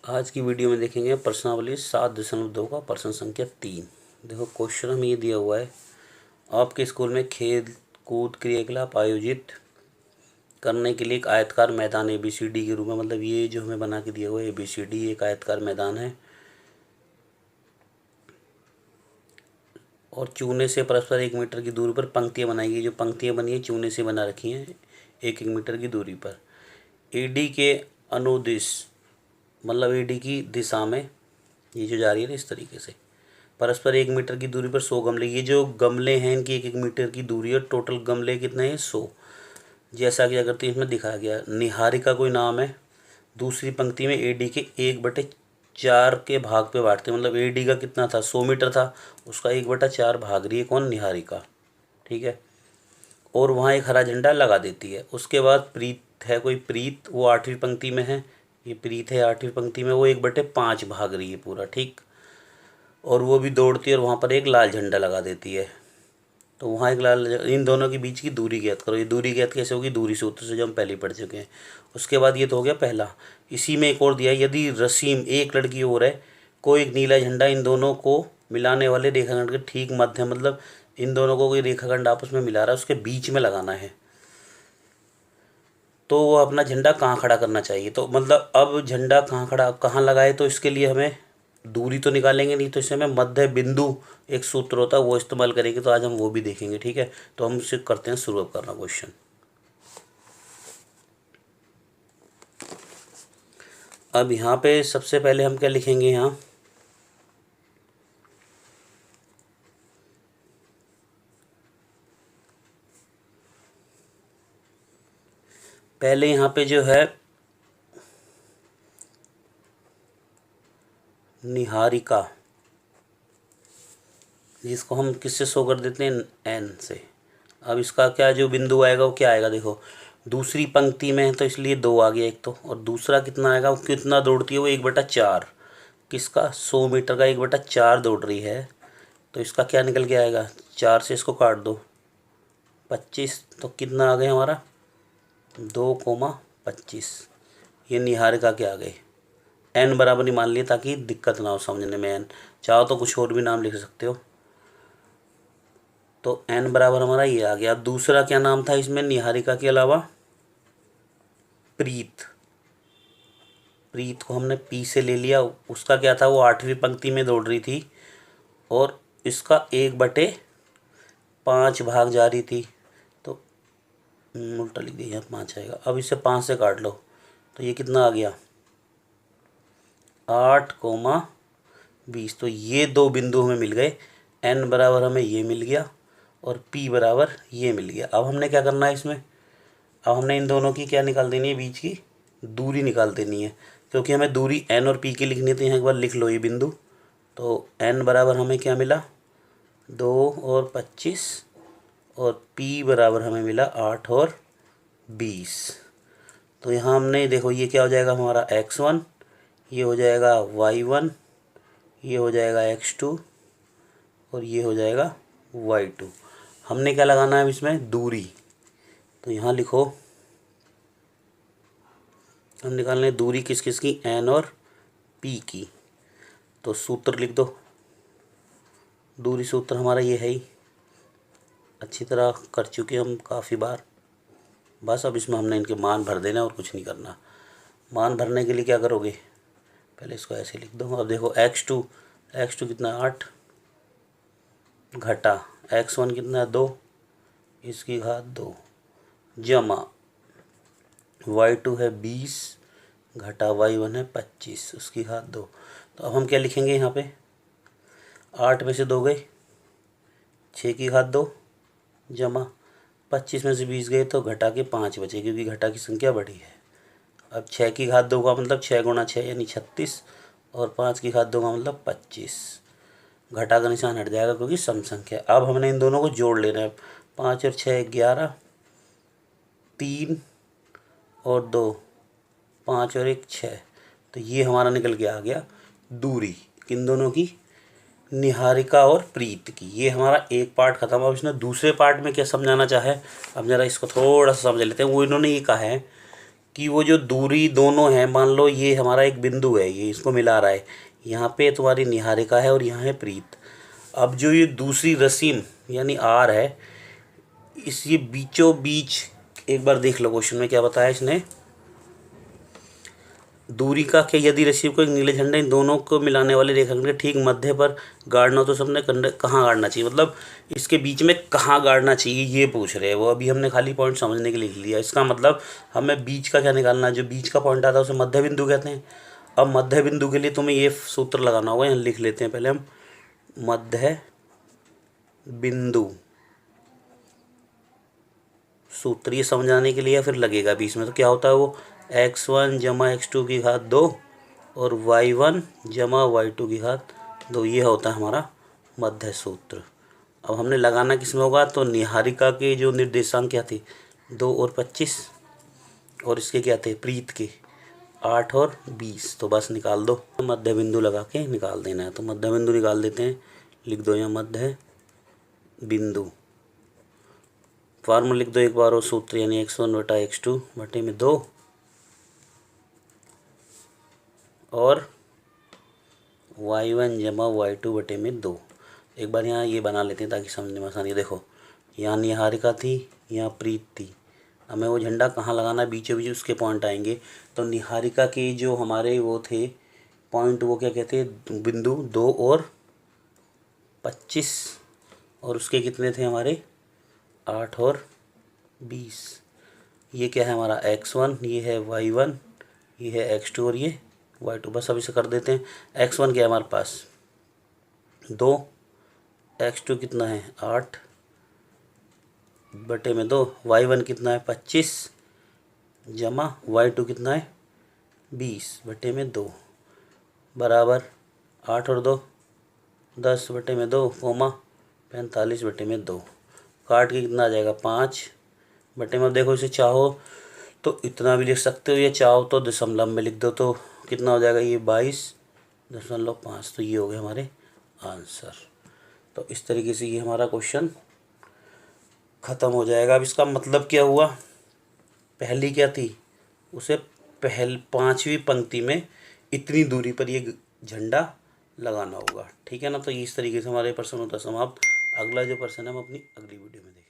आज की वीडियो में देखेंगे प्रश्नावली 7.2 का प्रश्न संख्या 3। देखो क्वेश्चन में ये दिया हुआ है, आपके स्कूल में खेल कूद क्रियाकलाप आयोजित करने के लिए एक आयतकार मैदान ABCD के रूप में, मतलब ये जो हमें बना के दिया हुआ है ABCD एक आयतकार मैदान है और चूने से परस्पर 1 मीटर की दूरी पर पंक्तियाँ बनाई गई। जो पंक्तियाँ बनी है चूने से बना रखी हैं 1-1 मीटर की दूरी पर। AD के अनुदिश, मतलब AD की दिशा में ये जो जा रही है ना इस तरीके से, परस्पर 1 मीटर की दूरी पर 100 गमले। ये जो गमले हैं इनकी 1-1 मीटर की दूरी है। टोटल गमले कितने हैं? 100। जैसा कि अगर इसमें दिखाया गया, निहारिका कोई नाम है। दूसरी पंक्ति में AD के 1/4 के भाग पे बांटते हैं, मतलब AD का कितना था? 100 मीटर था, उसका 1/4 भाग रही है कौन? निहारिका। ठीक है। और वहाँ एक हरा झंडा लगा देती है। उसके बाद प्रीत है, कोई प्रीत, वो 8वीं पंक्ति में है। ये प्रीत है 8वीं पंक्ति में, वो 1/5 भाग रही है पूरा। ठीक। और वो भी दौड़ती है और वहाँ पर एक लाल झंडा लगा देती है। तो वहाँ एक लाल, इन दोनों के बीच की दूरी ज्ञात करो। ये दूरी ज्ञात कैसे होगी? दूरी सूत्र से, जो हम पहले ही पढ़ चुके हैं। उसके बाद ये तो हो गया पहला। इसी में एक और दिया, यदि रसीम एक लड़की और है, कोई एक नीला झंडा इन दोनों को मिलाने वाले रेखाखंड के ठीक मध्य, मतलब इन दोनों को कोई रेखाखंड आपस में मिला रहा है, उसके बीच में लगाना है, तो वो अपना झंडा कहाँ खड़ा करना चाहिए। तो मतलब अब झंडा कहाँ लगाए, तो इसके लिए हमें दूरी तो निकालेंगे नहीं, तो इससे हमें मध्य बिंदु एक सूत्र होता है वो इस्तेमाल करेंगे। तो आज हम वो भी देखेंगे। ठीक है। तो हम इसे करते हैं शुरुआत करना क्वेश्चन। अब यहाँ पे सबसे पहले हम क्या लिखेंगे? यहाँ पहले यहाँ पे जो है निहारिका, जिसको हम किससे शो कर देते हैं? N से। अब इसका क्या जो बिंदु आएगा वो क्या आएगा? देखो दूसरी पंक्ति में है तो इसलिए 2 आ गया एक तो, और दूसरा कितना आएगा? वो कितना दौड़ती है? वो 1/4। किसका? 100 मीटर का 1/4 दौड़ रही है। तो इसका क्या निकल के आएगा? 4 से इसको काट दो, 25। तो कितना आ गया हमारा? 2,25। ये निहारिका के आ गए। N बराबर नहीं मान लिया ताकि दिक्कत ना हो समझने में। N चाहो तो कुछ और भी नाम लिख सकते हो। तो N बराबर हमारा ये आ गया। दूसरा क्या नाम था इसमें निहारिका के अलावा? प्रीत। प्रीत को हमने P से ले लिया। उसका क्या था? वो 8वीं पंक्ति में दौड़ रही थी और इसका 1/5 भाग जा रही थी। तो उल्टा लिख दिया, 5 आएगा। अब इसे 5 से काट लो तो ये कितना आ गया? 8,20। तो ये 2 बिंदु हमें मिल गए। N बराबर हमें ये मिल गया और P बराबर ये मिल गया। अब हमने क्या करना है इसमें? अब हमने इन दोनों की क्या निकाल देनी है? बीच की दूरी निकाल देनी है, क्योंकि हमें दूरी N और P की लिखनी है। तो यहाँ एक बार लिख लो ये बिंदु। तो N बराबर हमें क्या मिला? 2 और 25, और P बराबर हमें मिला 8 और 20। तो यहाँ हमने देखो ये क्या हो जाएगा हमारा? x1, ये हो जाएगा y1, ये हो जाएगा x2 और ये हो जाएगा y2। हमने क्या लगाना है इसमें? दूरी। तो यहाँ लिखो, हम निकालने दूरी किस किस की? N और P की। तो सूत्र लिख दो। दूरी सूत्र हमारा ये है ही, अच्छी तरह कर चुके हम काफ़ी बार। बस अब इसमें हमने इनके मान भर देना और कुछ नहीं करना। मान भरने के लिए क्या करोगे? पहले इसको ऐसे लिख दो। अब देखो x2 कितना? 8 घटा x1 कितना? 2, इसकी घात 2, जमा y2 है 20 घटा y1 है 25, उसकी घात 2। तो अब हम क्या लिखेंगे यहाँ पे? 8 में से 2 गए, 6 की घात 2, जमा 25 में से 20 गए तो घटा के 5 बचे, क्योंकि घटा की संख्या बड़ी है। अब 6 की घात 2 का मतलब 6 गुणा 6 यानी 36, और 5 की घात 2 का मतलब 25। घटा का निशान हट जाएगा क्योंकि सम संख्या। अब हमने इन दोनों को जोड़ लेना है। 5 और 6 11, 3 और 2 5 और 1 6। तो ये हमारा निकल के आ गया दूरी किन दोनों की? निहारिका और प्रीत की। ये हमारा एक पार्ट खत्म। अब इसने दूसरे पार्ट में क्या समझाना चाहे, अब जरा इसको थोड़ा सा समझ लेते हैं। वो इन्होंने ये कहा है कि वो जो दूरी दोनों है, मान लो ये हमारा एक बिंदु है, ये इसको मिला रहा है, यहाँ पे तुम्हारी निहारिका है और यहाँ है प्रीत। अब जो ये दूसरी रसीम यानी आर है, इस ये बीचों बीच, एक बार देख लो क्वेश्चन में क्या बताया इसने, दूरी का क्या, यदि रस्सी को एक नीले झंडे इन दोनों को मिलाने वाले रेखाखंड के ठीक मध्य पर गाड़ना हो तो सबने कहाँ गाड़ना चाहिए, मतलब इसके बीच में कहाँ गाड़ना चाहिए ये पूछ रहे हैं वो। अभी हमने खाली पॉइंट समझने के लिए लिख लिया, इसका मतलब हमें बीच का क्या निकालना है, जो बीच का पॉइंट आता है उसे मध्य बिंदु कहते हैं। अब मध्य बिंदु के लिए तुम्हें ये सूत्र लगाना होगा, यहाँ लिख लेते हैं पहले हम, मध्य बिंदु सूत्र, ये समझाने के लिए फिर लगेगा बीच में। तो क्या होता है वो, x1 जमा x2 की घात 2 और y1 जमा y2 की घात 2, ये होता है हमारा मध्य सूत्र। अब हमने लगाना किस में होगा, तो निहारिका के जो निर्देशांक क्या थे, 2 और 25, और इसके क्या थे प्रीत के 8 और 20, तो बस निकाल दो, मध्य बिंदु लगा के निकाल देना है। तो मध्य बिंदु निकाल देते हैं, लिख दो यहाँ मध्य बिंदु, फार्मूला लिख दो एक बार और सूत्र, यानी x1 बटा x2 बटे में 2 और y1 जमा y2 बटे में 2। एक बार यहाँ ये बना लेते हैं ताकि समझने में आसानी। देखो यहाँ निहारिका थी, यहाँ प्रीत थी, हमें वो झंडा कहाँ लगाना है, बीचों बीच उसके पॉइंट आएंगे। तो निहारिका के जो हमारे वो थे पॉइंट, वो क्या कहते हैं, बिंदु 2 और 25, और उसके कितने थे हमारे 8 और 20। ये क्या है हमारा x1, ये है y1, ये है x2 और ये y2। बस अब इसे कर देते हैं। x1 क्या है हमारे पास 2, x2 कितना है 8 बटे में 2, y1 कितना है 25 जमा y2 कितना है 20 बटे में 2 बराबर 8 और 2 10 बटे में 2 कोमा 45 बटे में 2, काट के कितना आ जाएगा 5 बटे में। अब देखो इसे चाहो तो इतना भी लिख सकते हो, या चाहो तो दशमलव में लिख दो, तो कितना हो जाएगा ये 22.5। तो ये हो गए हमारे आंसर। तो इस तरीके से ये हमारा क्वेश्चन ख़त्म हो जाएगा। अब इसका मतलब क्या हुआ, पहली क्या थी, उसे पांचवी पंक्ति में इतनी दूरी पर ये झंडा लगाना होगा, ठीक है ना। तो इस तरीके से हमारे प्रश्न होता समाप्त। अगला जो प्रश्न है हम अपनी अगली वीडियो में देखेंगे।